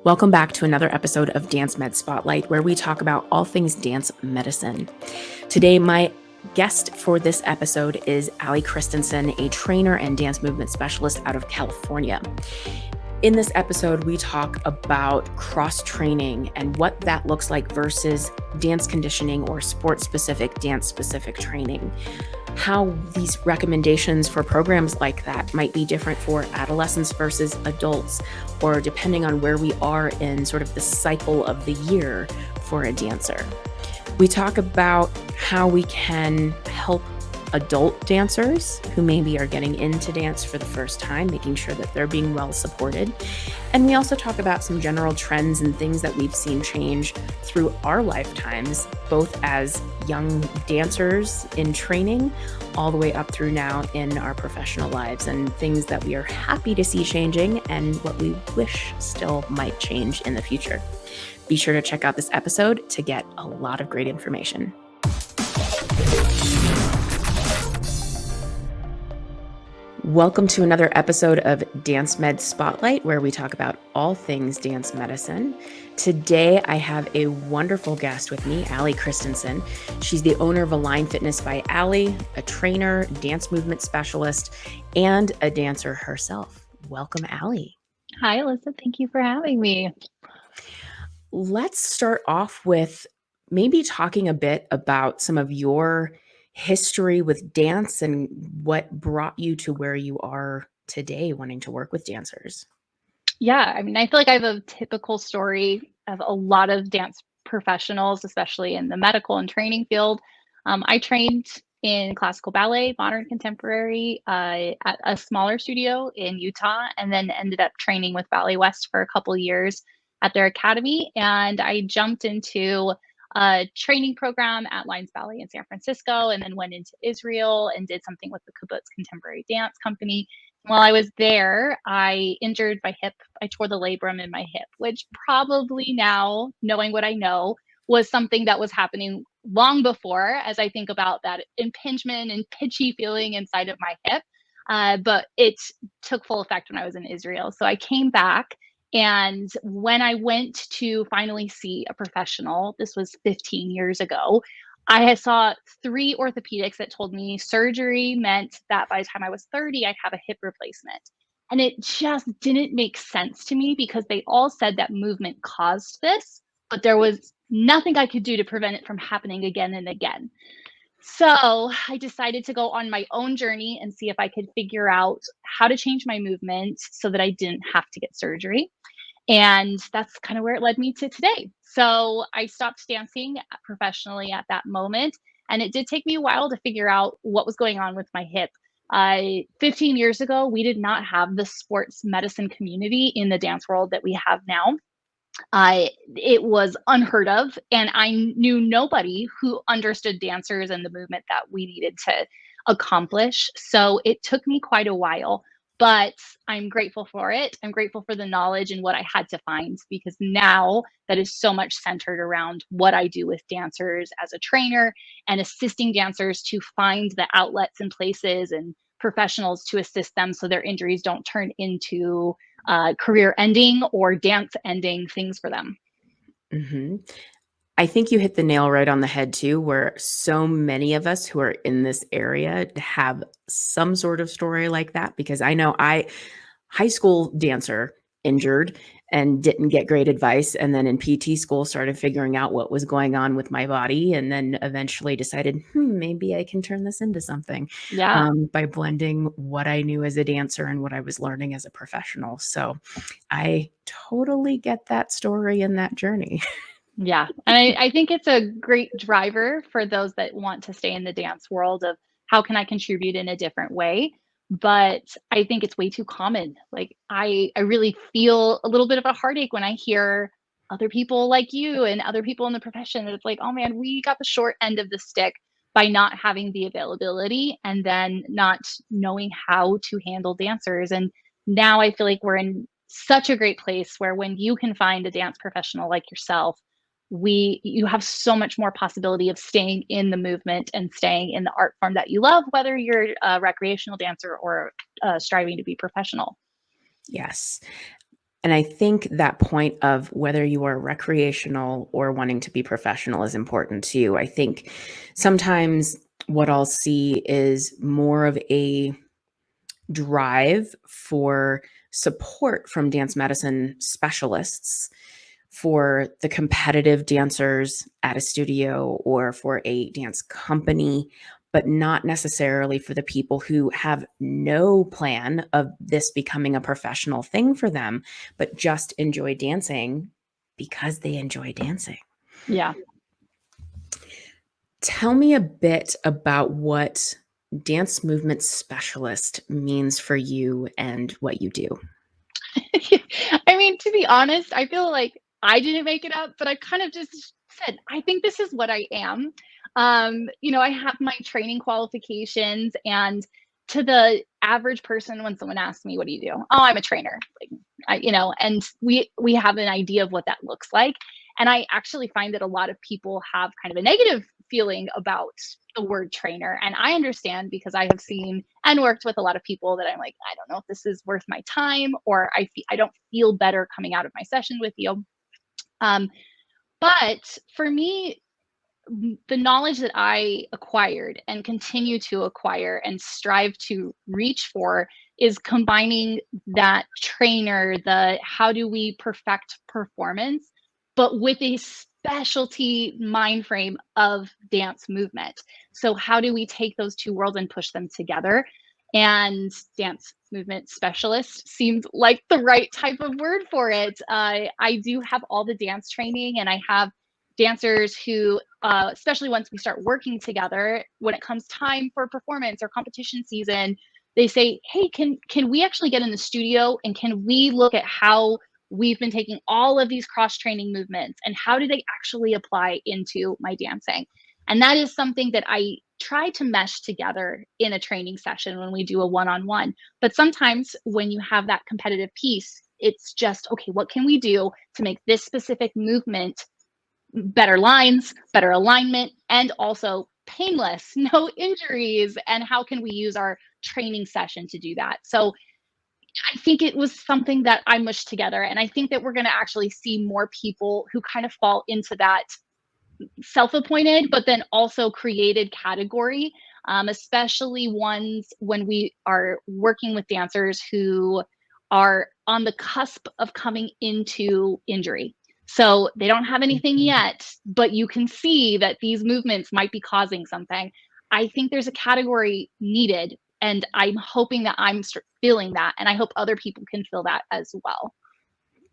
Welcome back to another episode of Dance Med Spotlight, where we talk about all things dance medicine. Today, my guest for this episode is Allie Christensen, a trainer and dance movement specialist out of California. In this episode, we talk about cross-training and what that looks like versus dance conditioning or sport-specific, dance-specific training. How these recommendations for programs like that might be different for adolescents versus adults, or depending on where we are in sort of the cycle of the year for a dancer. We talk about how we can help adult dancers who maybe are getting into dance for the first time, making sure that they're being well supported. And we also talk about some general trends and things that we've seen change through our lifetimes, both as young dancers in training, all the way up through now in our professional lives, and things that we are happy to see changing and what we wish still might change in the future. Be sure to check out this episode to get a lot of great information. Welcome to another episode of Dance Med Spotlight, where we talk about all things dance medicine. Today, I have a wonderful guest with me, Allie Christensen. She's the owner of Align Fitness by Allie, a trainer, dance movement specialist, and a dancer herself. Welcome, Allie. Hi, Alyssa. Thank you for having me. Let's start off with maybe talking a bit about some of your history with dance and what brought you to where you are today wanting to work with dancers. Yeah, I feel like I have a typical story of a lot of dance professionals, especially in the medical and training field. I trained in classical ballet, modern contemporary, at a smaller studio in Utah, and then ended up training with Ballet West for a couple years at their academy. And I jumped into a training program at Lions Ballet in San Francisco, and then went into Israel and did something with the Kibbutz Contemporary Dance Company. While I was there, I injured my hip. I tore the labrum in my hip, which probably now, knowing what I know, was something that was happening long before, as I think about that impingement and pitchy feeling inside of my hip. But it took full effect when I was in Israel. So I came back, and when I went to finally see a professional, this was 15 years ago, I had saw 3 orthopedics that told me surgery meant that by the time I was 30, I'd have a hip replacement. And it just didn't make sense to me because they all said that movement caused this, but there was nothing I could do to prevent it from happening again and again. So I decided to go on my own journey and see if I could figure out how to change my movement so that I didn't have to get surgery. And that's kind of where it led me to today. So I stopped dancing professionally at that moment. And it did take me a while to figure out what was going on with my hip. 15 years ago, we did not have the sports medicine community in the dance world that we have now. It was unheard of, and I knew nobody who understood dancers and the movement that we needed to accomplish. So it took me quite a while, but I'm grateful for it. I'm grateful for the knowledge and what I had to find, because now that is so much centered around what I do with dancers as a trainer and assisting dancers to find the outlets and places and professionals to assist them so their injuries don't turn into career ending or dance ending things for them. Mm-hmm. I think you hit the nail right on the head too, where so many of us who are in this area have some sort of story like that, because I know high school dancer, injured and didn't get great advice. And then in PT school, started figuring out what was going on with my body. And then eventually decided, maybe I can turn this into something Yeah. by blending what I knew as a dancer and what I was learning as a professional. So I totally get that story and that journey. Yeah. And I think it's a great driver for those that want to stay in the dance world of how can I contribute in a different way. But I think it's way too common. Like I really feel a little bit of a heartache when I hear other people like you and other people in the profession that it's like, oh man, we got the short end of the stick by not having the availability and then not knowing how to handle dancers. And now I feel like we're in such a great place where when you can find a dance professional like yourself, you have so much more possibility of staying in the movement and staying in the art form that you love, whether you're a recreational dancer or striving to be professional. Yes. And I think that point of whether you are recreational or wanting to be professional is important too. I think sometimes what I'll see is more of a drive for support from dance medicine specialists for the competitive dancers at a studio or for a dance company, but not necessarily for the people who have no plan of this becoming a professional thing for them, but just enjoy dancing because they enjoy dancing. Yeah. Tell me a bit about what dance movement specialist means for you and what you do. I mean, to be honest, I feel like I didn't make it up, but I kind of just said, I think this is what I am. I have my training qualifications, and to the average person, when someone asks me, "What do you do?" "Oh, I'm a trainer." Like, and we have an idea of what that looks like. And I actually find that a lot of people have kind of a negative feeling about the word trainer. And I understand because I have seen and worked with a lot of people that I'm like, I don't know if this is worth my time, or I don't feel better coming out of my session with you. Um, but for me, the knowledge that I acquired and continue to acquire and strive to reach for is combining that trainer, the how do we perfect performance, but with a specialty mind frame of dance movement. So, how do we take those two worlds and push them together? And dance movement specialist seemed like the right type of word for it. I do have all the dance training, and I have dancers who, especially once we start working together, when it comes time for performance or competition season, they say, "Hey, can we actually get in the studio and can we look at how we've been taking all of these cross training movements and how do they actually apply into my dancing?" And that is something that I try to mesh together in a training session when we do a one-on-one. But sometimes when you have that competitive piece, it's just, okay, what can we do to make this specific movement better lines, better alignment, and also painless, no injuries? And how can we use our training session to do that? So I think it was something that I mushed together. And I think that we're going to actually see more people who kind of fall into that self appointed, but then also created category, especially ones when we are working with dancers who are on the cusp of coming into injury. So they don't have anything Mhm. yet, but you can see that these movements might be causing something. I think there's a category needed, and I'm hoping that I'm feeling that, and I hope other people can feel that as well.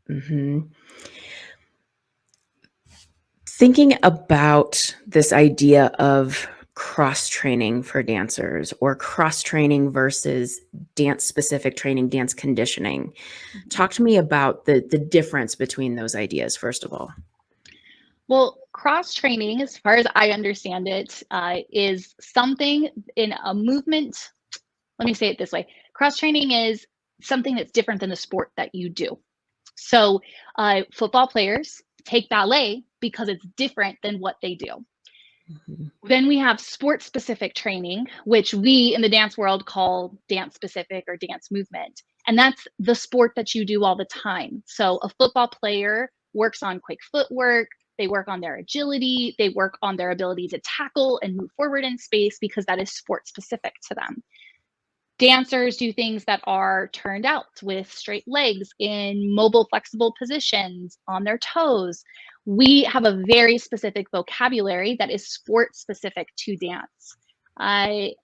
Mhm. Thinking about this idea of cross training for dancers or cross training versus dance specific training, dance conditioning. Mhm. Talk to me about the difference between those ideas, first of all. Well, cross training, as far as I understand it, is something in a movement. Let me say it this way: cross training is something that's different than the sport that you do. So, football players take ballet because it's different than what they do. Mhm. Then we have sport specific training, which we in the dance world call dance specific or dance movement. And that's the sport that you do all the time. So a football player works on quick footwork, they work on their agility, they work on their ability to tackle and move forward in space because that is sport specific to them. Dancers do things that are turned out with straight legs in mobile, flexible positions on their toes. We have a very specific vocabulary that is sport specific to dance. I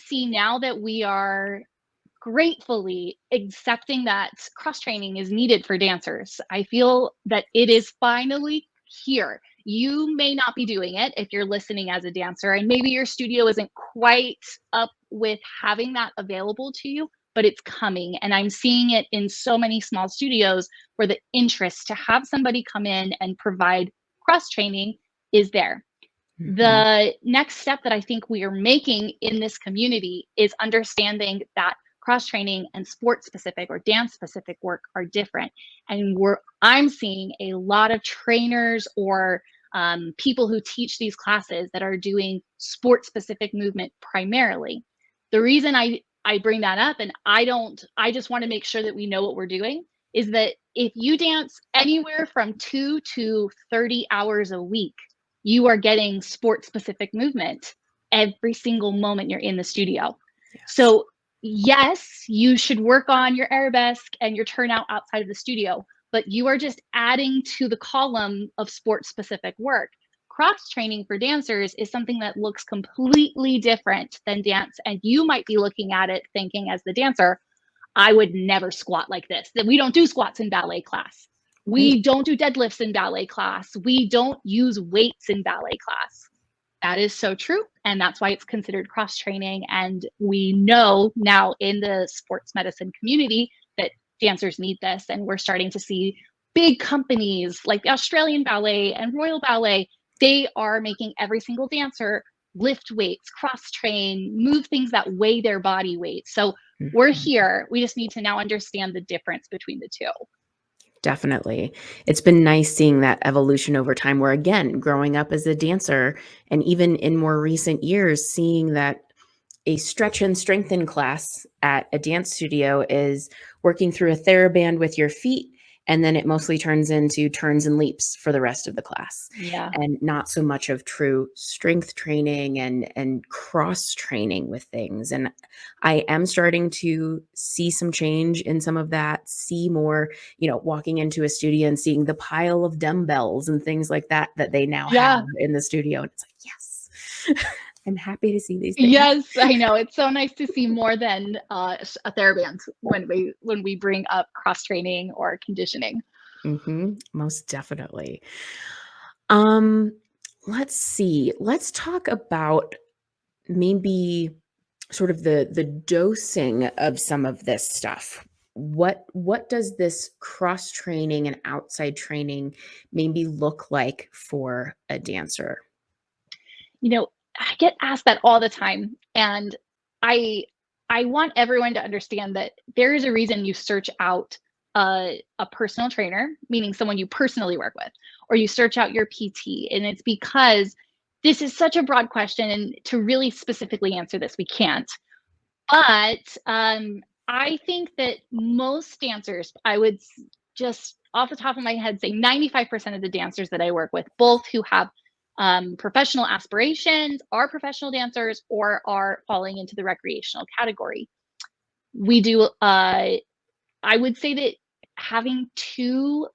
see now that we are gratefully accepting that cross training is needed for dancers. I feel that it is finally here. You may not be doing it if you're listening as a dancer, and maybe your studio isn't quite up with having that available to you, but it's coming. And I'm seeing it in so many small studios where the interest to have somebody come in and provide cross training is there. Mhm. The next step that I think we are making in this community is understanding that cross training and sport specific or dance specific work are different. And I'm seeing a lot of trainers or people who teach these classes that are doing sport specific movement primarily. The reason I bring that up, and I just want to make sure that we know what we're doing, is that if you dance anywhere from 2 to 30 hours a week, you are getting sport specific movement every single moment you're in the studio. Yes. So, yes, you should work on your arabesque and your turnout outside of the studio, but you are just adding to the column of sport specific work. Cross training for dancers is something that looks completely different than dance. And you might be looking at it thinking, as the dancer, I would never squat like this. That we don't do squats in ballet class. Right. We don't do deadlifts in ballet class. We don't use weights in ballet class. That is so true. And that's why it's considered cross training. And we know now in the sports medicine community that dancers need this. And we're starting to see big companies like the Australian Ballet and Royal Ballet. They are making every single dancer lift weights, cross train, move things that weigh their body weight. So we're Mhm. here. We just need to now understand the difference between the two. Definitely. It's been nice seeing that evolution over time where, again, growing up as a dancer and even in more recent years, seeing that a stretch and strengthen class at a dance studio is working through a TheraBand with your feet, and then it mostly turns into turns and leaps for the rest of the class, Yeah. and not so much of true strength training and cross training with things. And I am starting to see some change in some of that, see more, walking into a studio and seeing the pile of dumbbells and things like that that they now have Yeah. in the studio. And it's like, yes, I'm happy to see these things. Yes, I know. It's so nice to see more than a TheraBand when we bring up cross training or conditioning. Most definitely. Um, let's see. Let's talk about maybe sort of the dosing of some of this stuff. What does this cross training and outside training maybe look like for a dancer? I get asked that all the time, and I I want everyone to understand that there is a reason you search out a personal trainer, meaning someone you personally work with, or you search out your PT, and it's because this is such a broad question, and to really specifically answer this, we can't. But I think that most dancers, just off the top of my head say 95% of the dancers that I work with, both who have professional aspirations, are professional dancers, or are falling into the recreational category. We do, I would say that having 2+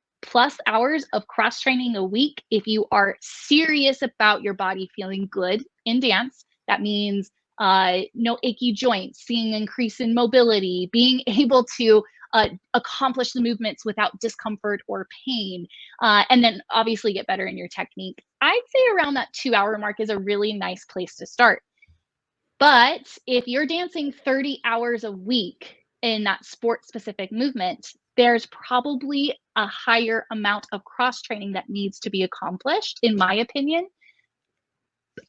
hours of cross training a week, if you are serious about your body feeling good in dance, that means no achy joints, seeing increase in mobility, being able to accomplish the movements without discomfort or pain, and then obviously get better in your technique. I'd say around that 2 hour mark is a really nice place to start. But if you're dancing 30 hours a week in that sport specific movement, there's probably a higher amount of cross training that needs to be accomplished, in my opinion.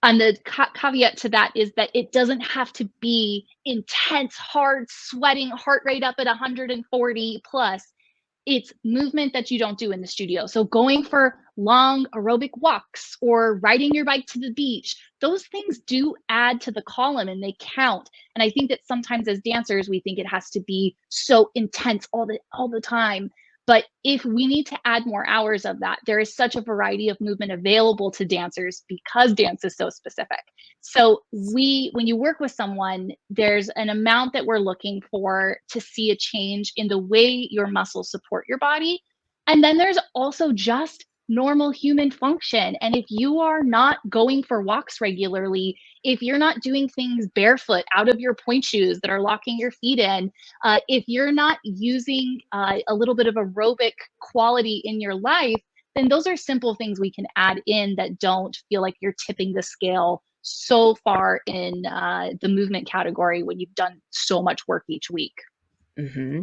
And the caveat to that is that it doesn't have to be intense, hard, sweating, heart rate up at 140 plus. It's movement that you don't do in the studio. So going for long aerobic walks or riding your bike to the beach, those things do add to the column and they count. And I think that sometimes as dancers, we think it has to be so intense all the time. But if we need to add more hours of that, there is such a variety of movement available to dancers because dance is so specific. So when you work with someone, there's an amount that we're looking for to see a change in the way your muscles support your body. And then there's also just normal human function. And if you are not going for walks regularly, if you're not doing things barefoot out of your point shoes that are locking your feet in, if you're not using a little bit of aerobic quality in your life, then those are simple things we can add in that don't feel like you're tipping the scale so far in the movement category when you've done so much work each week. hmm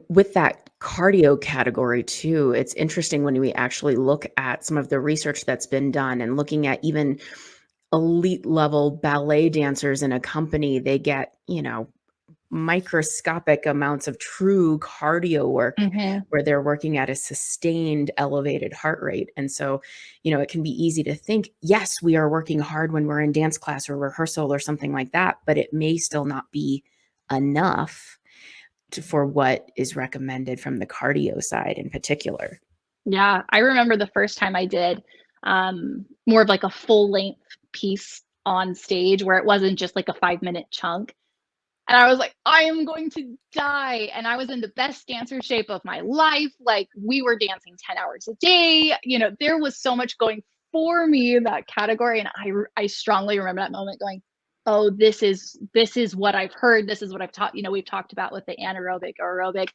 With that cardio category too, it's interesting when we actually look at some of the research that's been done and looking at even elite level ballet dancers in a company, they get, microscopic amounts of true cardio work Hmm. where they're working at a sustained elevated heart rate. And so, it can be easy to think, yes, we are working hard when we're in dance class or rehearsal or something like that, but it may still not be enough for what is recommended from the cardio side in particular. Yeah, I remember the first time I did more of like a full length piece on stage where it wasn't just like a 5-minute chunk. And I was like, I am going to die. And I was in the best dancer shape of my life. Like, we were dancing 10 hours a day. You know, there was so much going for me in that category. And I strongly remember that moment going, oh, this is what I've heard. This is what I've taught. You know, we've talked about with the anaerobic or aerobic.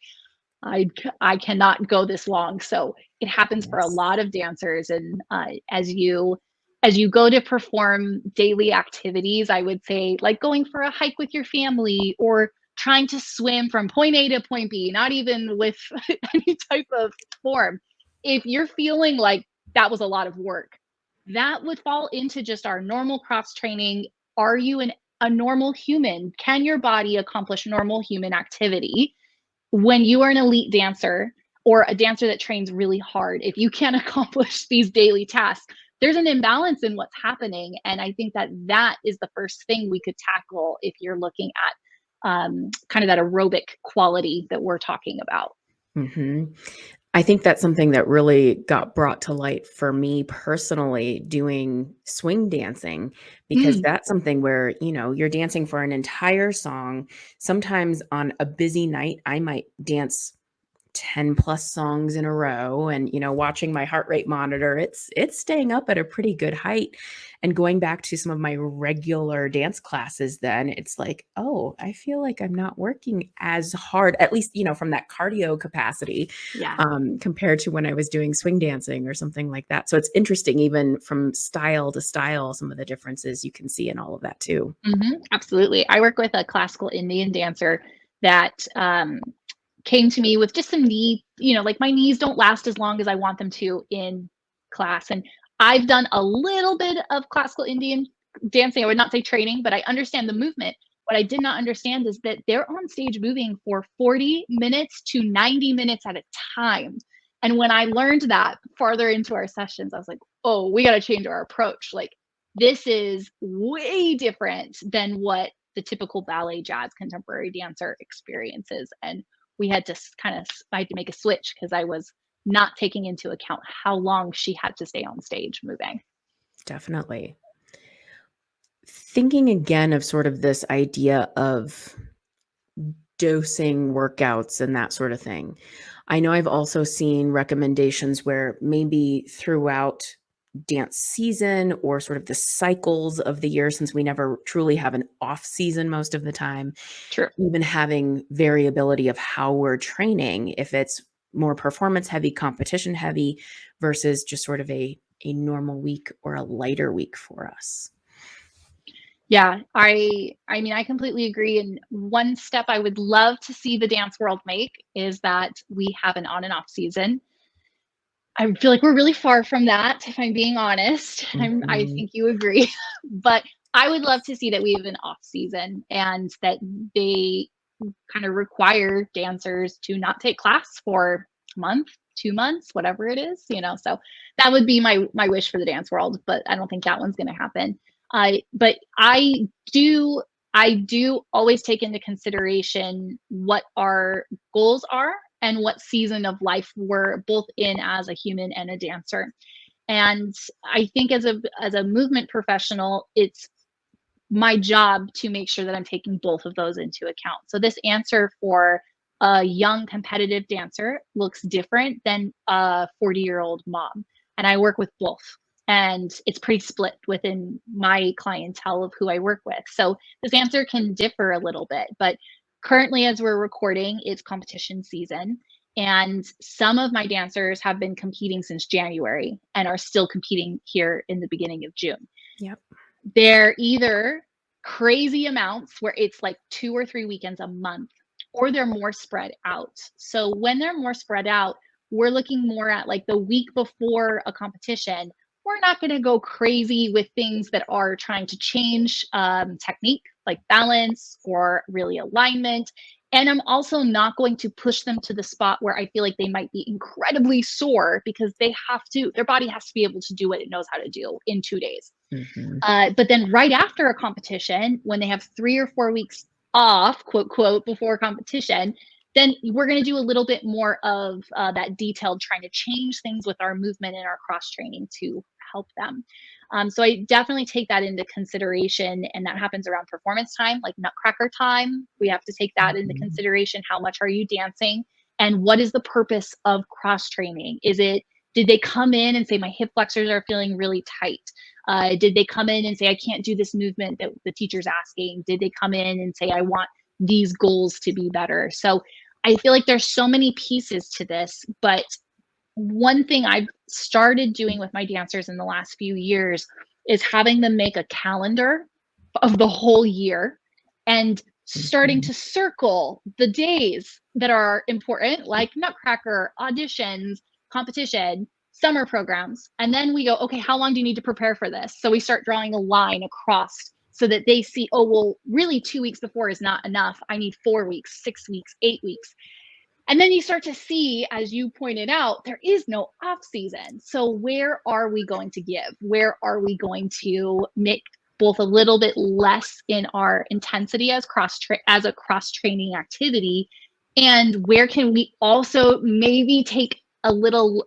I cannot go this long. So it happens for a lot of dancers. And as you go to perform daily activities, I would say like going for a hike with your family or trying to swim from point A to point B, not even with any type of form. If you're feeling like that was a lot of work, that would fall into just our normal cross training. Are you a normal human? Can your body accomplish normal human activity? When you are an elite dancer or a dancer that trains really hard, if you can't accomplish these daily tasks, there's an imbalance in what's happening. And I think that is the first thing we could tackle if you're looking at kind of that aerobic quality that we're talking about. Mm-hmm. I think that's something that really got brought to light for me personally doing swing dancing, because that's something where, you know, you're dancing for an entire song. Sometimes on a busy night, I might dance 10 plus songs in a row, and, you know, watching my heart rate monitor, it's staying up at a pretty good height. And going back to some of my regular dance classes, then it's like, oh, I feel like I'm not working as hard, at least, you know, from that cardio capacity, Yeah. compared to when I was doing swing dancing or something like that. So it's interesting, even from style to style, some of the differences you can see in all of that too. Absolutely. I work with a classical Indian dancer that came to me with just some knee, you know, like my knees don't last as long as I want them to in class. And I've done a little bit of classical Indian dancing. I would not say training, but I understand the movement. What I did not understand is that they're on stage moving for 40 minutes to 90 minutes at a time. And when I learned that farther into our sessions, I was like, oh, we got to change our approach. Like, this is way different than what the typical ballet, jazz, contemporary dancer experiences. And we had to I had to make a switch because I was not taking into account how long she had to stay on stage moving. Definitely. Thinking again of sort of this idea of dosing workouts and that sort of thing. I know I've also seen recommendations where maybe throughout dance season or sort of the cycles of the year, since we never truly have an off season most of the time, True. even having variability of how we're training, if it's more performance heavy, competition heavy versus just sort of a normal week or a lighter week for us. Yeah, I mean, I completely agree. And one step I would love to see the dance world make is that we have an on and off season. I feel like we're really far from that, if I'm being honest. I Mhm. think you agree. But I would love to see that we have an off season and that they kind of require dancers to not take class for a month, 2 months, whatever it is, you know. So that would be my wish for the dance world, but I don't think that one's going to happen. But I do always take into consideration what our goals are and what season of life we're both in as a human and a dancer. And I think as a movement professional, it's my job to make sure that I'm taking both of those into account. So this answer for a young competitive dancer looks different than a 40-year-old mom. And I work with both. And it's pretty split within my clientele of who I work with. So this answer can differ a little bit, but currently as we're recording, it's competition season. And some of my dancers have been competing since January and are still competing here in the beginning of June. Yep. They're either crazy amounts where it's like 2 or 3 weekends a month, or they're more spread out. So when they're more spread out, we're looking more at like the week before a competition. We're not going to go crazy with things that are trying to change technique, like balance or really alignment. And I'm also not going to push them to the spot where I feel like they might be incredibly sore because their body has to be able to do what it knows how to do in 2 days. Mhm. But then right after a competition, when they have 3 or 4 weeks off, quote, quote, before competition, then we're going to do a little bit more of that detailed trying to change things with our movement and our cross training to help them. So I definitely take that into consideration, and that happens around performance time, like nutcracker time. We have to take that into consideration. How much are you dancing, and what is the purpose of cross training? Did they come in and say my hip flexors are feeling really tight? Did they come in and say I can't do this movement that the teacher's asking? Did they come in and say I want these goals to be better? So I feel like there's so many pieces to this, but one thing I've started doing with my dancers in the last few years is having them make a calendar of the whole year and starting to circle the days that are important, like nutcracker, auditions, competition, summer programs. And then we go, okay, how long do you need to prepare for this? So we start drawing a line across so that they see, oh, well, really 2 weeks before is not enough. I need 4 weeks, 6 weeks, 8 weeks. And then you start to see, as you pointed out, there is no off season. So where are we going to give? Where are we going to make both a little bit less in our intensity as a cross training activity, and where can we also maybe take a little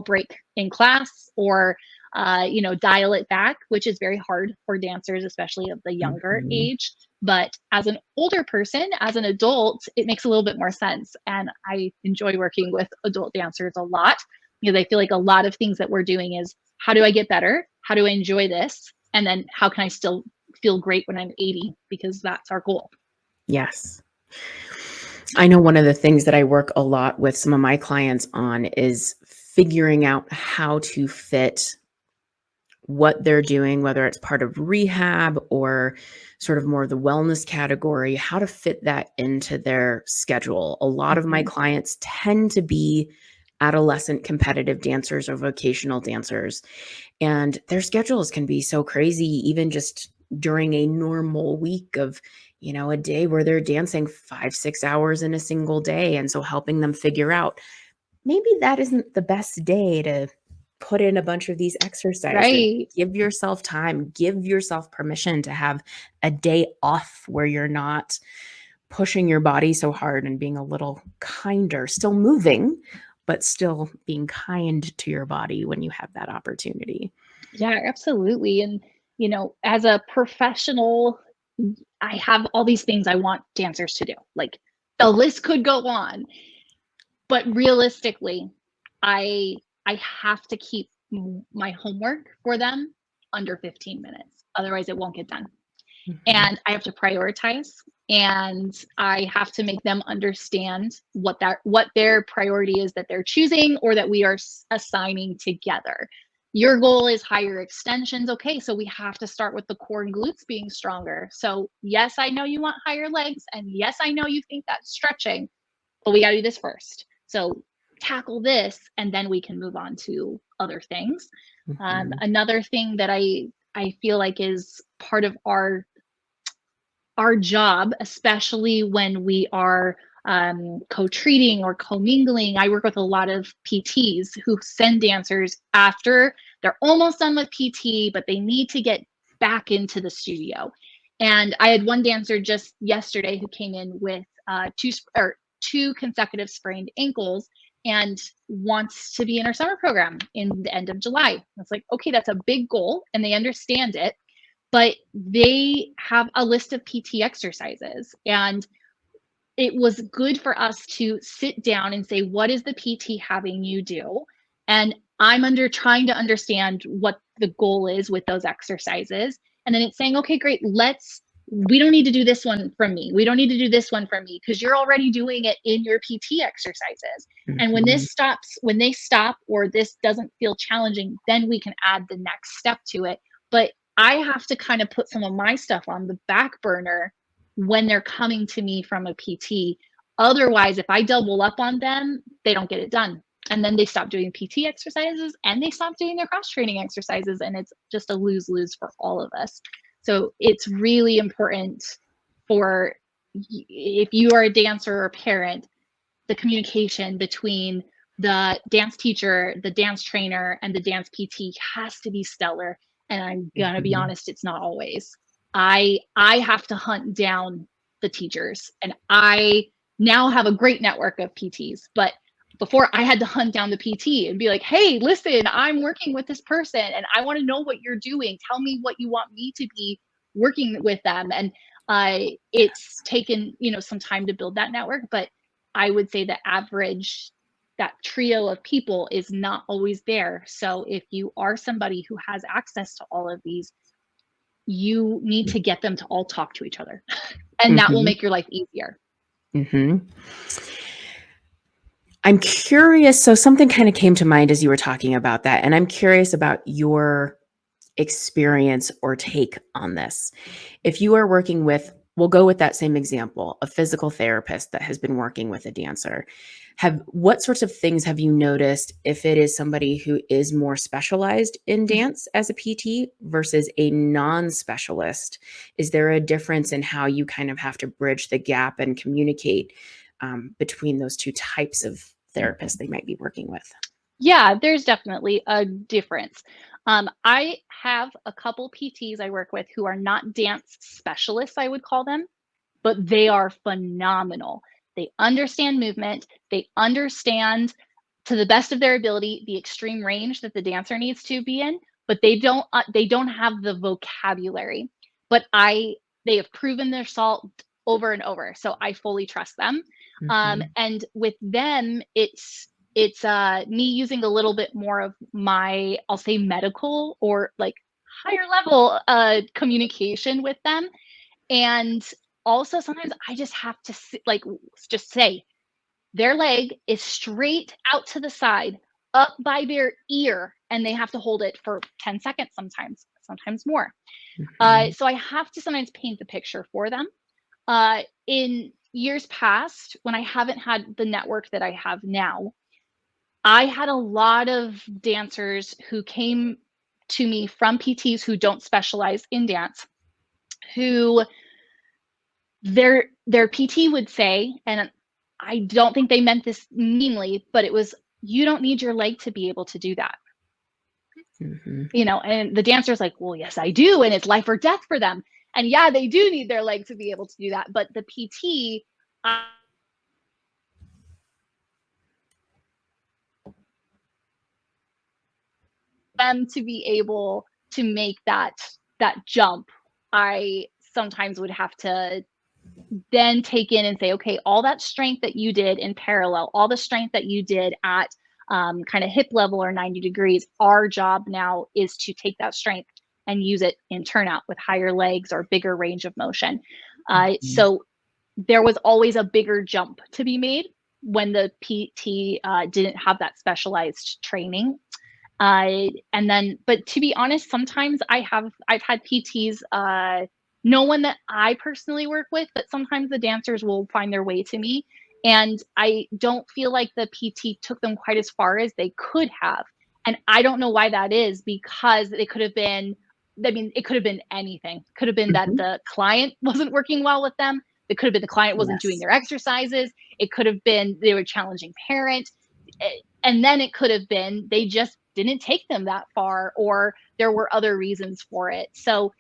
break in class, or dial it back, which is very hard for dancers, especially of the younger age. But as an older person, as an adult, it makes a little bit more sense. And I enjoy working with adult dancers a lot, because I feel like a lot of things that we're doing is, how do I get better? How do I enjoy this? And then how can I still feel great when I'm 80? Because that's our goal. Yes. I know one of the things that I work a lot with some of my clients on is figuring out how to fit what they're doing, whether it's part of rehab or sort of more of the wellness category, how to fit that into their schedule. A lot of my clients tend to be adolescent competitive dancers or vocational dancers, and their schedules can be so crazy, even just during a normal week of, a day where they're dancing 5-6 hours in a single day. And so helping them figure out, maybe that isn't the best day to put in a bunch of these exercises. Right. Give yourself time, give yourself permission to have a day off where you're not pushing your body so hard, and being a little kinder, still moving, but still being kind to your body when you have that opportunity. Yeah, absolutely. And, as a professional, I have all these things I want dancers to do. Like, the list could go on. But realistically, I have to keep my homework for them under 15 minutes. Otherwise, it won't get done. And I have to prioritize, and I have to make them understand what their priority is that they're choosing, or that we are assigning together. Your goal is higher extensions. Okay, so we have to start with the core and glutes being stronger. So yes, I know you want higher legs, and yes, I know you think that's stretching, but we got to do this first. So tackle this, and then we can move on to other things. Another thing that I feel like is part of our job, especially when we are co-treating or co-mingling. I work with a lot of PTs who send dancers after they're almost done with PT, but they need to get back into the studio. And I had one dancer just yesterday who came in with two consecutive sprained ankles and wants to be in our summer program in the end of July. It's like, okay, that's a big goal, and they understand it, but they have a list of PT exercises. And it was good for us to sit down and say, what is the PT having you do? And I'm trying to understand what the goal is with those exercises. And then it's saying, okay, great, we don't need to do this one from me. We don't need to do this one from me, because you're already doing it in your PT exercises. And when they stop, or this doesn't feel challenging, then we can add the next step to it. But I have to kind of put some of my stuff on the back burner when they're coming to me from a PT. Otherwise, if I double up on them, they don't get it done. And then they stop doing PT exercises, and they stop doing their cross training exercises. And it's just a lose-lose for all of us. So it's really important if you are a dancer or a parent, the communication between the dance teacher, the dance trainer, and the dance PT has to be stellar. And I'm gonna be honest, it's not always. I have to hunt down the teachers, and I now have a great network of PTs. But before, I had to hunt down the PT and be like, hey, listen, I'm working with this person and I want to know what you're doing. Tell me what you want me to be working with them. And it's taken, some time to build that network, but I would say the average, that trio of people is not always there. So if you are somebody who has access to all of these, you need to get them to all talk to each other. And that will make your life easier. I'm curious. So something kind of came to mind as you were talking about that. And I'm curious about your experience or take on this. If you are working with, we'll go with that same example, a physical therapist that has been working with a dancer. What sorts of things have you noticed if it is somebody who is more specialized in dance as a PT versus a non-specialist? Is there a difference in how you kind of have to bridge the gap and communicate between those two types of therapists they might be working with? Yeah, there's definitely a difference. I have a couple PTs I work with who are not dance specialists, I would call them, but they are phenomenal. They understand movement. They understand, to the best of their ability, the extreme range that the dancer needs to be in, but they don't have the vocabulary. But they have proven their salt over and over, so I fully trust them. And with them, it's me using a little bit more of my, I'll say, medical or like higher level communication with them. And also sometimes I just have to just say their leg is straight out to the side, up by their ear, and they have to hold it for 10 seconds sometimes more. So I have to sometimes paint the picture for them. In years past, when I haven't had the network that I have now, I had a lot of dancers who came to me from PTs who don't specialize in dance, who their PT would say, and I don't think they meant this meanly, but it was, you don't need your leg to be able to do that. And the dancer's like, well, yes, I do. And it's life or death for them. And yeah, they do need their leg to be able to do that. But the PT, them to be able to make that jump, I sometimes would have to then take in and say, okay, all that strength that you did in parallel, all the strength that you did at kind of hip level or 90 degrees, our job now is to take that strength and use it in turnout with higher legs or bigger range of motion. So there was always a bigger jump to be made when the PT didn't have that specialized training. But to be honest, sometimes I've had PTs, no one that I personally work with, but sometimes the dancers will find their way to me. And I don't feel like the PT took them quite as far as they could have. And I don't know why that is, because it could have been, it could have been anything. It could have been that the client wasn't working well with them. It could have been the client wasn't doing their exercises. It could have been they were a challenging parent. And then it could have been they just didn't take them that far, or there were other reasons for it. So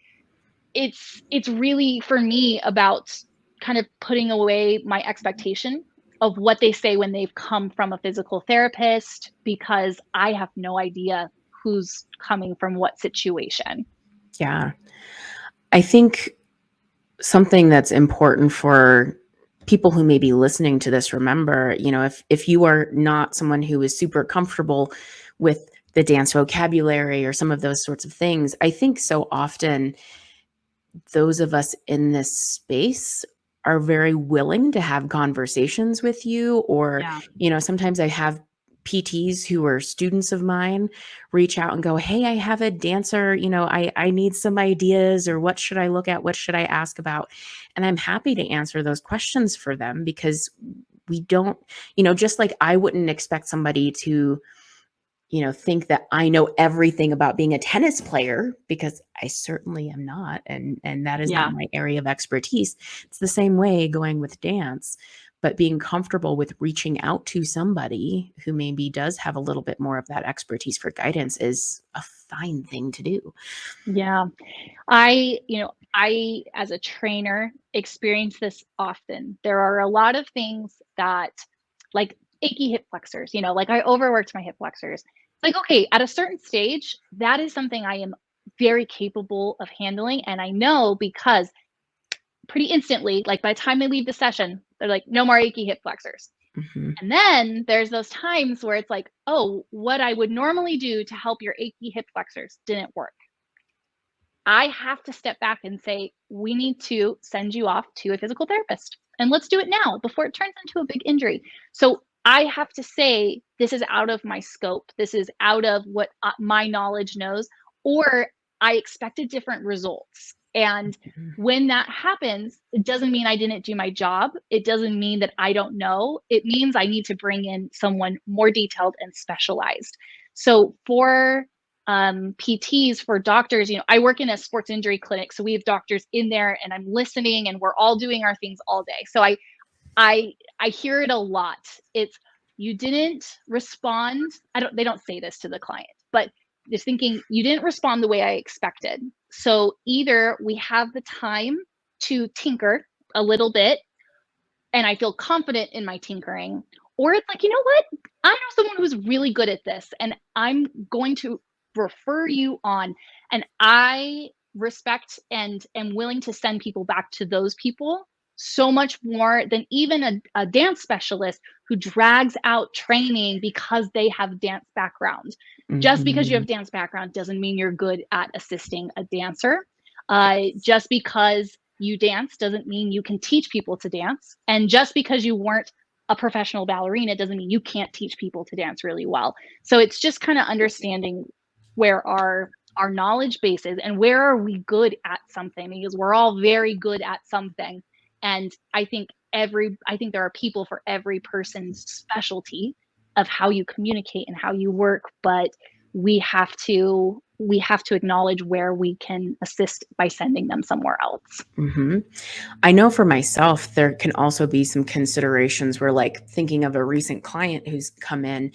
it's really, for me, about kind of putting away my expectation of what they say when they've come from a physical therapist, because I have no idea who's coming from what situation. Yeah. I think something that's important for people who may be listening to this, remember, if you are not someone who is super comfortable with the dance vocabulary or some of those sorts of things, I think so often those of us in this space are very willing to have conversations with you, or, sometimes I have PTs who are students of mine reach out and go, hey, I have a dancer, I need some ideas, or what should I look at? What should I ask about? And I'm happy to answer those questions for them, because we don't, just like I wouldn't expect somebody to, think that I know everything about being a tennis player, because I certainly am not. And that is not my area of expertise. It's the same way going with dance, but being comfortable with reaching out to somebody who maybe does have a little bit more of that expertise for guidance is a fine thing to do. Yeah. I I, as a trainer, experience this often. There are a lot of things that, like achy hip flexors, like I overworked my hip flexors. It's like, okay, at a certain stage, that is something I am very capable of handling. And I know because pretty instantly, like by the time they leave the session, they're like, no more achy hip flexors. Mm-hmm. And then there's those times where it's like, oh, what I would normally do to help your achy hip flexors didn't work. I have to step back and say, we need to send you off to a physical therapist. And let's do it now before it turns into a big injury. So I have to say, this is out of my scope. This is out of what my knowledge knows, or I expected different results. And when that happens, it doesn't mean I didn't do my job. It doesn't mean that I don't know. It means I need to bring in someone more detailed and specialized. So for PTs, for doctors, I work in a sports injury clinic, so we have doctors in there, and I'm listening, and we're all doing our things all day. So I hear it a lot. It's, you didn't respond. They don't say this to the client, but just thinking, you didn't respond the way I expected. So either we have the time to tinker a little bit, and I feel confident in my tinkering, or it's like, you know what? I know someone who's really good at this, and I'm going to refer you on. And I respect and am willing to send people back to those people so much more than even a dance specialist who drags out training because they have dance background. Just because you have dance background doesn't mean you're good at assisting a dancer. Just because you dance doesn't mean you can teach people to dance. And just because you weren't a professional ballerina doesn't mean you can't teach people to dance really well. So it's just kind of understanding where our knowledge base is and where are we good at something, because we're all very good at something. And I think there are people for every person's specialty of how you communicate and how you work, but we have to acknowledge where we can assist by sending them somewhere else. Mm-hmm. I know for myself, there can also be some considerations where, like, thinking of a recent client who's come in,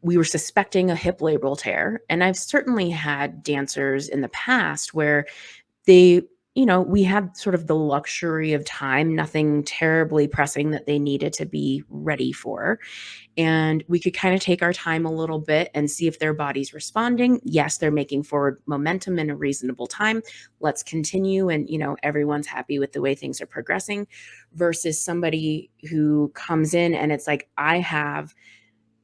we were suspecting a hip labral tear. And I've certainly had dancers in the past where they, we had sort of the luxury of time, nothing terribly pressing that they needed to be ready for. And we could kind of take our time a little bit and see if their body's responding. Yes, they're making forward momentum in a reasonable time. Let's continue. And, everyone's happy with the way things are progressing, versus somebody who comes in and it's like, I have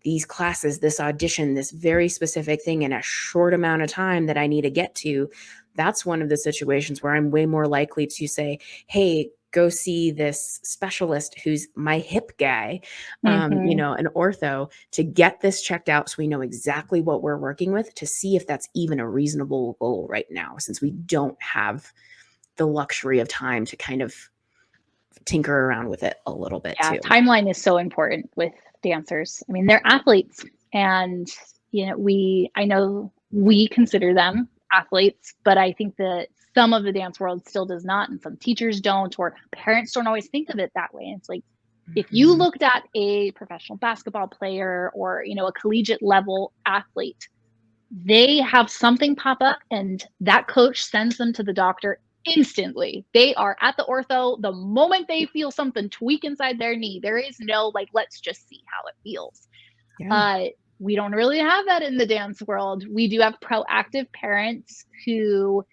these classes, this audition, this very specific thing in a short amount of time that I need to get to. That's one of the situations where I'm way more likely to say, hey, go see this specialist who's my hip guy, an ortho, to get this checked out so we know exactly what we're working with, to see if that's even a reasonable goal right now, since we don't have the luxury of time to kind of tinker around with it a little bit too. Timeline is so important with dancers. I mean, they're athletes, and I know we consider them athletes, but I think that some of the dance world still does not, and some teachers don't, or parents don't always think of it that way. And it's like, if you looked at a professional basketball player or a collegiate level athlete, they have something pop up and that coach sends them to the doctor instantly. They are at the ortho the moment they feel something tweak inside their knee. There is no let's just see how it feels. Yeah. We don't really have that in the dance world. We do have proactive parents who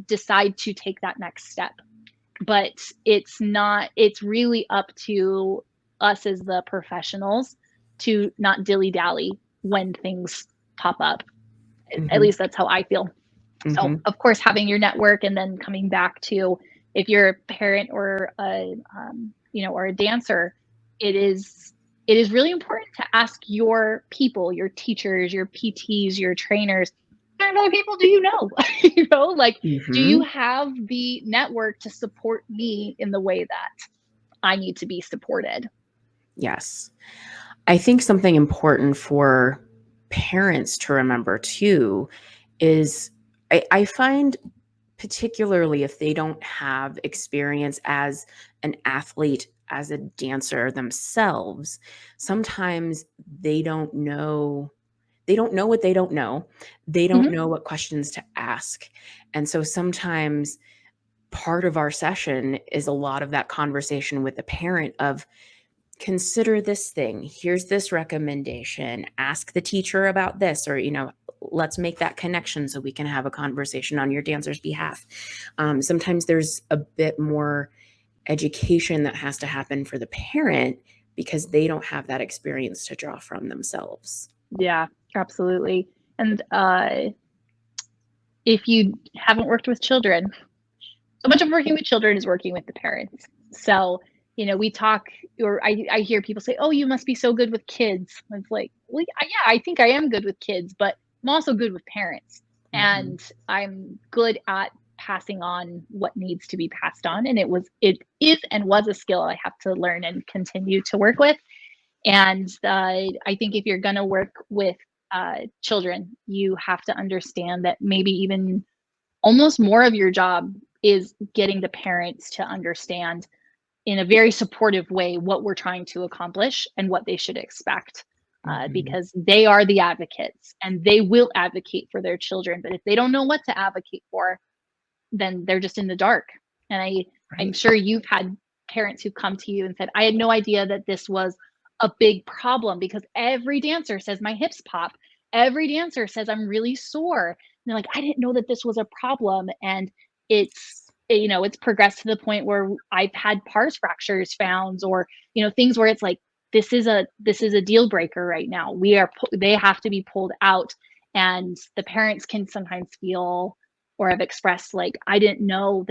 decide to take that next step, but it's really up to us as the professionals to not dilly-dally when things pop up. At least that's how I feel. So of course, having your network, and then coming back to, if you're a parent or or a dancer, it is really important to ask your people, your teachers, your PTs, your trainers, what kind of other people do you know? Do you have the network to support me in the way that I need to be supported? Yes. I think something important for parents to remember too is, I find, particularly if they don't have experience as an athlete, as a dancer themselves, sometimes they don't know they don't know what they don't know. They don't Mhm. know what questions to ask. And so sometimes part of our session is a lot of that conversation with the parent of, consider this thing. Here's this recommendation. Ask the teacher about this, or, let's make that connection so we can have a conversation on your dancer's behalf. Sometimes there's a bit more education that has to happen for the parent because they don't have that experience to draw from themselves. Yeah, absolutely. And if you haven't worked with children, so much of working with children is working with the parents. So, we talk, or I hear people say, "Oh, you must be so good with kids." And it's like, well, yeah, I think I am good with kids, but I'm also good with parents, Mhm. and I'm good at passing on what needs to be passed on. And it is and was a skill I have to learn and continue to work with. And I think if you're going to work with children, you have to understand that maybe even almost more of your job is getting the parents to understand in a very supportive way what we're trying to accomplish and what they should expect. Mhm. Because they are the advocates and they will advocate for their children. But if they don't know what to advocate for, then they're just in the dark. And I'm Right. sure you've had parents who come to you and said, I had no idea that this was a big problem because every dancer says my hips pop. Every dancer says I'm really sore. And they're like, I didn't know that this was a problem. And it's progressed to the point where I've had pars fractures found, or things where it's like, this is a deal breaker right now. They have to be pulled out. And the parents can sometimes feel, or have expressed, like, I didn't know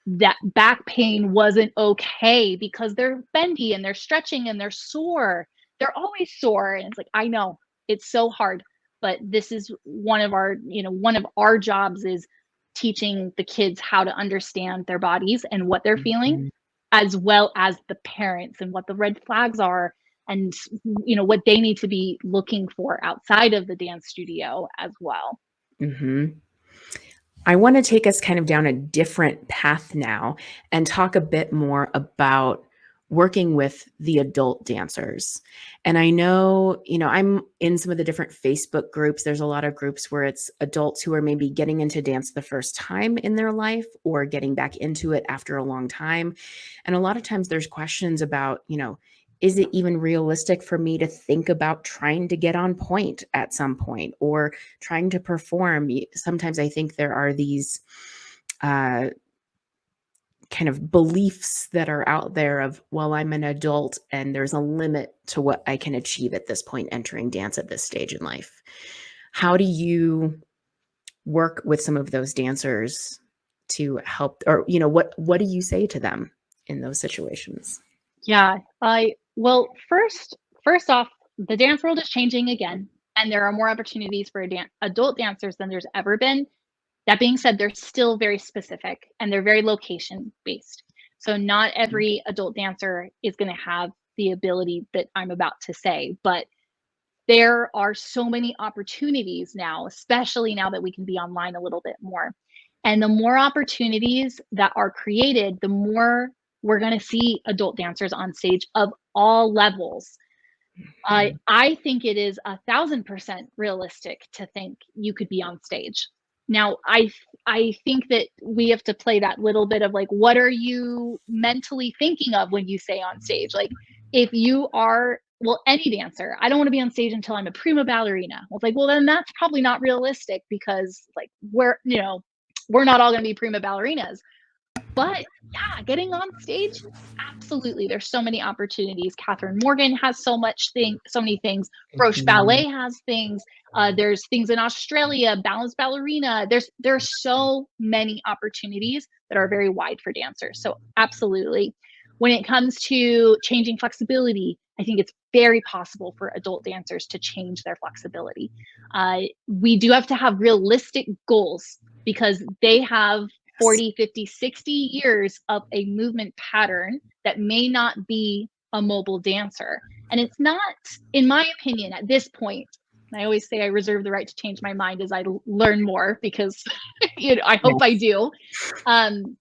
that back pain wasn't okay because they're bendy and they're stretching and they're sore. They're always sore. And it's like, I know it's so hard, but this is one of our jobs is teaching the kids how to understand their bodies and what they're feeling, Mhm. as well as the parents and what the red flags are, and what they need to be looking for outside of the dance studio as well. Mhm. I want to take us kind of down a different path now and talk a bit more about working with the adult dancers. And I know, I'm in some of the different Facebook groups. There's a lot of groups where it's adults who are maybe getting into dance the first time in their life or getting back into it after a long time. And a lot of times there's questions about, is it even realistic for me to think about trying to get on point at some point, or trying to perform? Sometimes I think there are these uh, kind of beliefs that are out there of, well, I'm an adult and there's a limit to what I can achieve at this point entering dance at this stage in life. How do you work with some of those dancers to help, or what do you say to them in those situations? Yeah, first off, the dance world is changing again, and there are more opportunities for adult dancers than there's ever been. That being said, they're still very specific and they're very location based. So not every adult dancer is going to have the ability that I'm about to say, but there are so many opportunities now, especially now that we can be online a little bit more. And the more opportunities that are created, the more we're going to see adult dancers on stage of all levels. Mhm. I think it is 1,000% realistic to think you could be on stage. Now, I think that we have to play that little bit of, like, what are you mentally thinking of when you say on stage? Like, if you are, well, any dancer, I don't want to be on stage until I'm a prima ballerina. Well, it's like, well, then that's probably not realistic because, like, we're not all going to be prima ballerinas. But yeah, getting on stage, absolutely. There's so many opportunities. Catherine Morgan has so many things. Roche Mhm. Ballet has things. There's things in Australia, Balanced Ballerina. There's so many opportunities that are very wide for dancers. So absolutely. When it comes to changing flexibility, I think it's very possible for adult dancers to change their flexibility. We do have to have realistic goals because they have Yes. 40, 50, 60 years of a movement pattern that may not be a mobile dancer. And it's not, in my opinion, at this point, and I always say I reserve the right to change my mind as I learn more because I hope I Yes. do.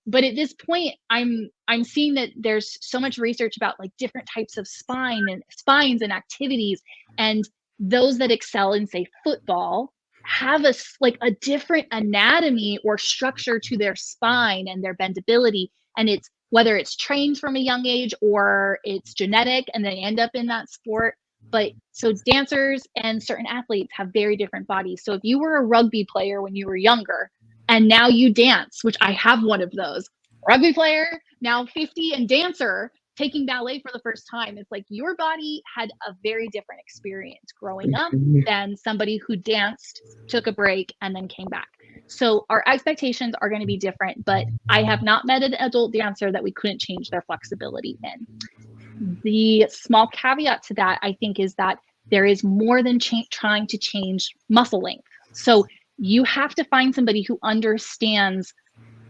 But at this point, I'm seeing that there's so much research about, like, different types of spines and activities, and those that excel in, say, football have a different anatomy or structure to their spine and their bendability. And it's whether it's trained from a young age or it's genetic and they end up in that sport. But so dancers and certain athletes have very different bodies. So if you were a rugby player when you were younger and now you dance, which I have one of those, rugby player, now 50 and dancer, taking ballet for the first time, it's like your body had a very different experience growing up than somebody who danced, took a break, and then came back. So our expectations are going to be different, but I have not met an adult dancer that we couldn't change their flexibility in. The small caveat to that, I think, is that there is more than trying to change muscle length. So you have to find somebody who understands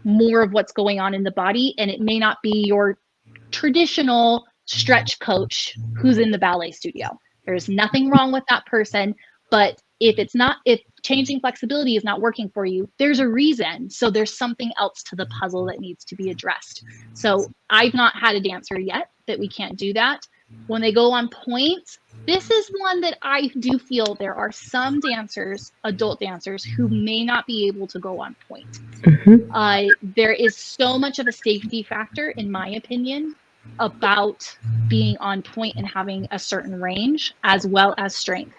more of what's going on in the body, and it may not be your traditional stretch coach who's in the ballet studio. There's nothing wrong with that person, but if changing flexibility is not working for you, there's a reason. So there's something else to the puzzle that needs to be addressed. So I've not had a dancer yet that we can't do that. When they go on points, this is one that I do feel there are some dancers, adult dancers, who may not be able to go on point. There is so much of a safety factor, in my opinion, about being on point and having a certain range as well as strength.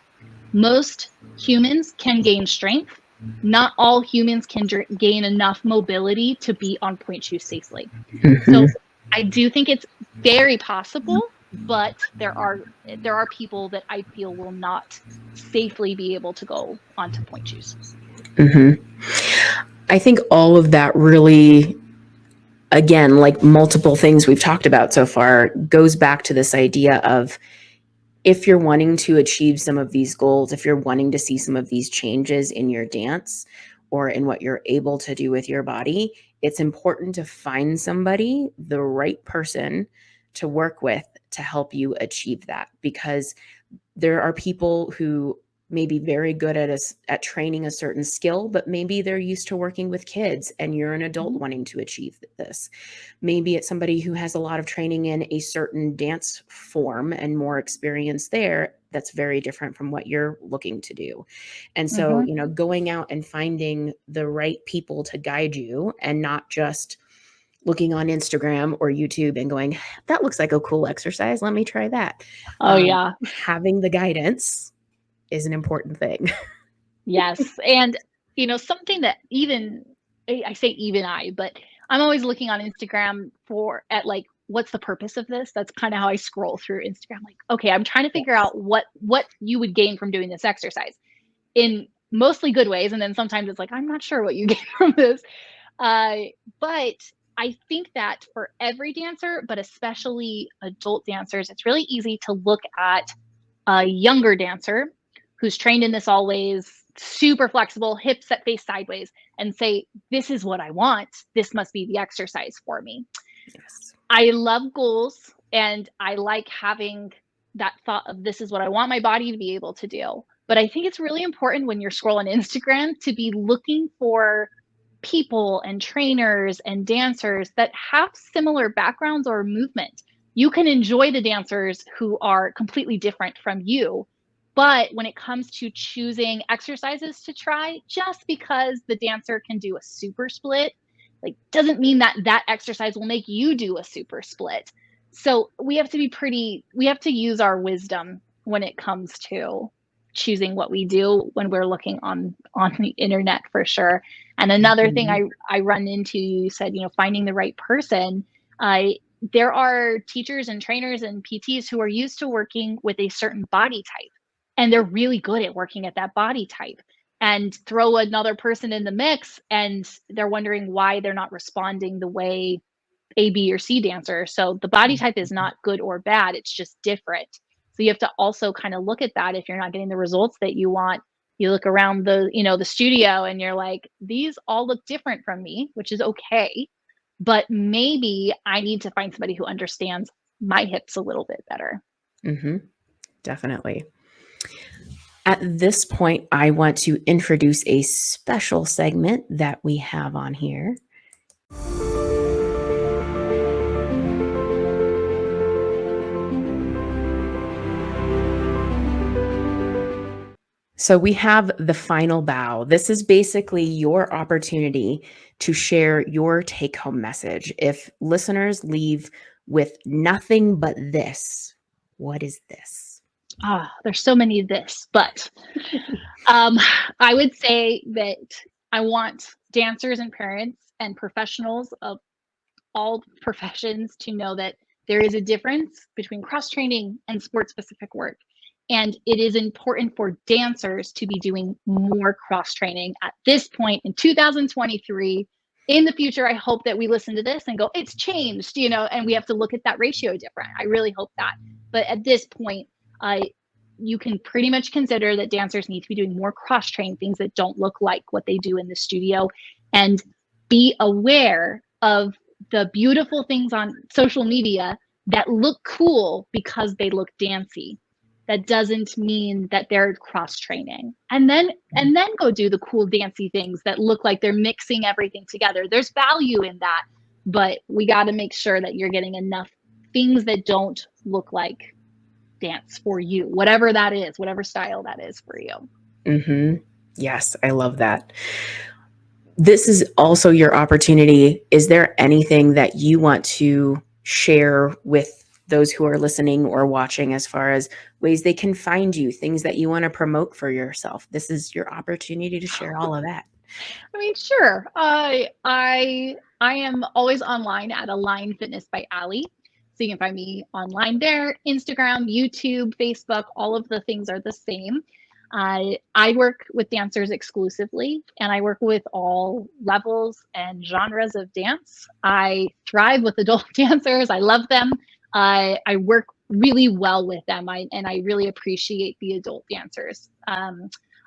Most humans can gain strength. Not all humans can gain enough mobility to be on point shoes safely. So I do think it's very possible, but there are people that I feel will not safely be able to go onto point shoes. I think all of that really, again, like multiple things we've talked about so far, goes back to this idea of, if you're wanting to achieve some of these goals, if you're wanting to see some of these changes in your dance or in what you're able to do with your body, it's important to find somebody, the right person to work with to help you achieve that. Because there are people who may be very good at training a certain skill, but maybe they're used to working with kids and you're an adult wanting to achieve this. Maybe it's somebody who has a lot of training in a certain dance form and more experience there that's very different from what you're looking to do. And so, going out and finding the right people to guide you and not just looking on Instagram or YouTube and going, that looks like a cool exercise, let me try that. Having the guidance is an important thing. Yes. And, something that but I'm always looking on Instagram at what's the purpose of this? That's kind of how I scroll through Instagram. Like, okay, I'm trying to figure out what you would gain from doing this exercise in mostly good ways. And then sometimes it's like, I'm not sure what you gain from this. But I think that for every dancer, but especially adult dancers, it's really easy to look at a younger dancer who's trained in this always, super flexible, hips that face sideways, and say, this is what I want. This must be the exercise for me. Yes. I love goals, and I like having that thought of, this is what I want my body to be able to do. But I think it's really important when you're scrolling Instagram to be looking for people and trainers and dancers that have similar backgrounds or movement. You can enjoy the dancers who are completely different from you. But when it comes to choosing exercises to try, just because the dancer can do a super split, doesn't mean that exercise will make you do a super split. So we have to use our wisdom when it comes to choosing what we do when we're looking on the internet, for sure. And another thing I run into, you said, finding the right person. There are teachers and trainers and PTs who are used to working with a certain body type, and they're really good at working at that body type, and throw another person in the mix and they're wondering why they're not responding the way A, B, or C dancer. So the body type is not good or bad. It's just different. So you have to also kind of look at that. If you're not getting the results that you want, you look around the studio and you're like, these all look different from me, which is okay. But maybe I need to find somebody who understands my hips a little bit better. Definitely. At this point, I want to introduce a special segment that we have on here. So we have the final bow. This is basically your opportunity to share your take-home message. If listeners leave with nothing but this, what is this? There's so many of this, but I would say that I want dancers and parents and professionals of all professions to know that there is a difference between cross training and sport specific work. And it is important for dancers to be doing more cross training at this point in 2023. In the future, I hope that we listen to this and go, it's changed, and we have to look at that ratio different. I really hope that. But at this point, you can pretty much consider that dancers need to be doing more cross train, things that don't look like what they do in the studio, and be aware of the beautiful things on social media that look cool because they look dancey. That doesn't mean that they're cross training. And then go do the cool dancey things that look like they're mixing everything together. There's value in that, but we got to make sure that you're getting enough things that don't look like dance for you, whatever that is, whatever style that is for you. Mm-hmm. Yes, I love that. This is also your opportunity. Is there anything that you want to share with those who are listening or watching as far as ways they can find you, things that you want to promote for yourself? This is your opportunity to share all of that. I mean, sure. I am always online at Align Fitness by Allie. So you can find me online there, Instagram, YouTube, Facebook, all of the things are the same. I work with dancers exclusively, and I work with all levels and genres of dance. I thrive with adult dancers. I love them. I work really well with them, and I really appreciate the adult dancers. I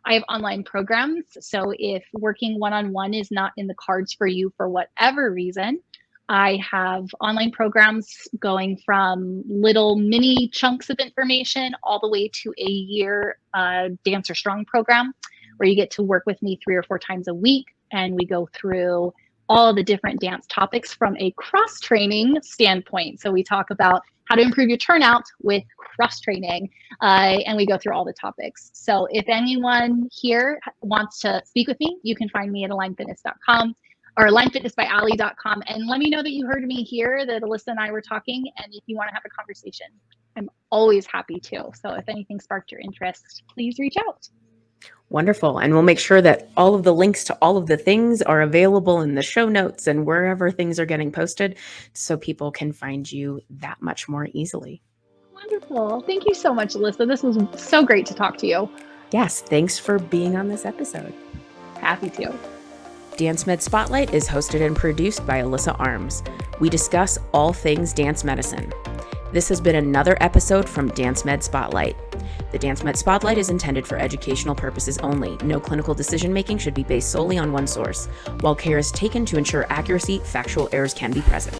have online programs. So if working one-on-one is not in the cards for you for whatever reason, I have online programs going from little mini chunks of information all the way to a year Dancer Strong program where you get to work with me 3 or 4 times a week. And we go through all the different dance topics from a cross training standpoint. So we talk about how to improve your turnout with cross training, and we go through all the topics. So if anyone here wants to speak with me, you can find me at alignfitness.com or alignfitnessbyallie.com, and let me know that you heard me here, that Alyssa and I were talking, and if you want to have a conversation, I'm always happy to. So if anything sparked your interest, please reach out. Wonderful. And we'll make sure that all of the links to all of the things are available in the show notes and wherever things are getting posted so people can find you that much more easily. Wonderful. Thank you so much, Alyssa. This was so great to talk to you. Yes. Thanks for being on this episode. Happy to. Dance Med Spotlight is hosted and produced by Alyssa Arms. We discuss all things dance medicine. This has been another episode from Dance Med Spotlight. The Dance Med Spotlight is intended for educational purposes only. No clinical decision-making should be based solely on one source. While care is taken to ensure accuracy, factual errors can be present.